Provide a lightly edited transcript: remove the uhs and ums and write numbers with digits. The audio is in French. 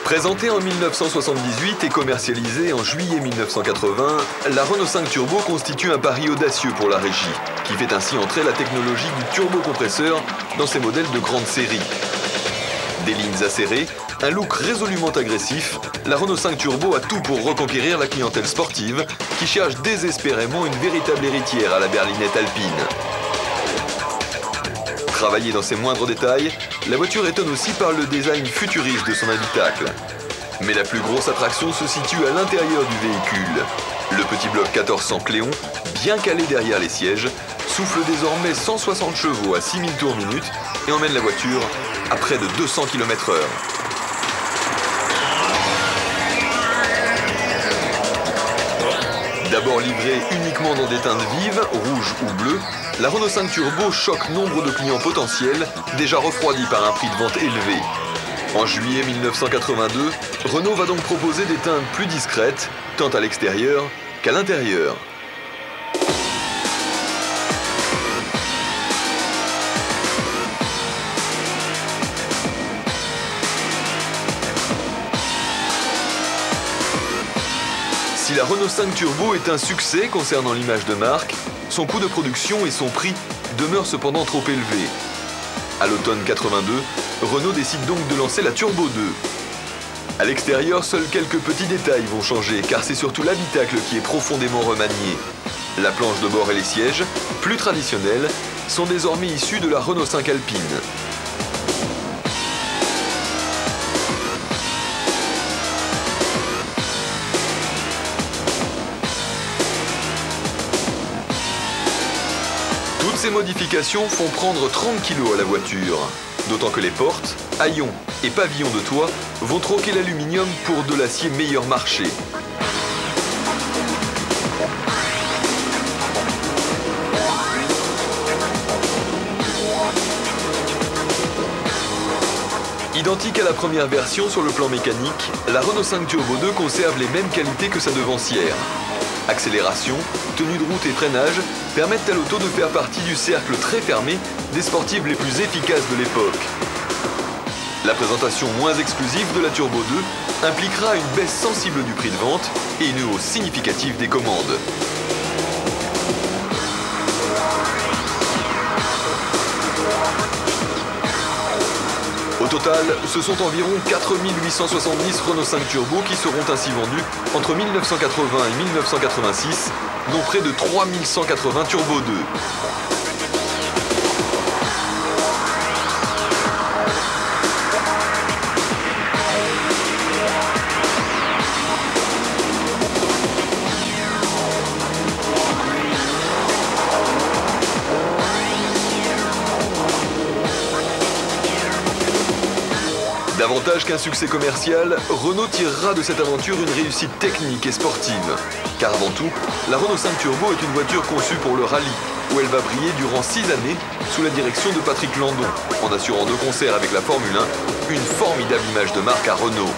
Présentée en 1978 et commercialisée en juillet 1980, la Renault 5 Turbo constitue un pari audacieux pour la régie, qui fait ainsi entrer la technologie du turbocompresseur dans ses modèles de grande série. Des lignes acérées, un look résolument agressif, la Renault 5 Turbo a tout pour reconquérir la clientèle sportive qui cherche désespérément une véritable héritière à la berlinette alpine. Travaillée dans ses moindres détails, la voiture étonne aussi par le design futuriste de son habitacle. Mais la plus grosse attraction se situe à l'intérieur du véhicule. Le petit bloc 1400 Cléon, bien calé derrière les sièges, souffle désormais 160 chevaux à 6000 tours minute et emmène la voiture à près de 200 km/h. D'abord livrée uniquement dans des teintes vives, rouge ou bleu, la Renault 5 Turbo choque nombre de clients potentiels, déjà refroidis par un prix de vente élevé. En juillet 1982, Renault va donc proposer des teintes plus discrètes, tant à l'extérieur qu'à l'intérieur. Si la Renault 5 Turbo est un succès concernant l'image de marque, son coût de production et son prix demeurent cependant trop élevés. À l'automne 82, Renault décide donc de lancer la Turbo 2. À l'extérieur, seuls quelques petits détails vont changer, car c'est surtout l'habitacle qui est profondément remanié. La planche de bord et les sièges, plus traditionnels, sont désormais issus de la Renault 5 Alpine. Toutes ces modifications font prendre 30 kg à la voiture, d'autant que les portes, haillons et pavillons de toit vont troquer l'aluminium pour de l'acier meilleur marché. Identique à la première version sur le plan mécanique, la Renault 5 Turbo 2 conserve les mêmes qualités que sa devancière. Accélération, tenue de route et freinage permettent à l'auto de faire partie du cercle très fermé des sportives les plus efficaces de l'époque. La présentation moins exclusive de la Turbo 2 impliquera une baisse sensible du prix de vente et une hausse significative des commandes. Au total, ce sont environ 4870 Renault 5 Turbo qui seront ainsi vendus entre 1980 et 1986, dont près de 3180 Turbo 2. Davantage qu'un succès commercial, Renault tirera de cette aventure une réussite technique et sportive. Car avant tout, la Renault 5 Turbo est une voiture conçue pour le rallye, où elle va briller durant 6 années sous la direction de Patrick Landon, en assurant de concert avec la Formule 1 une formidable image de marque à Renault.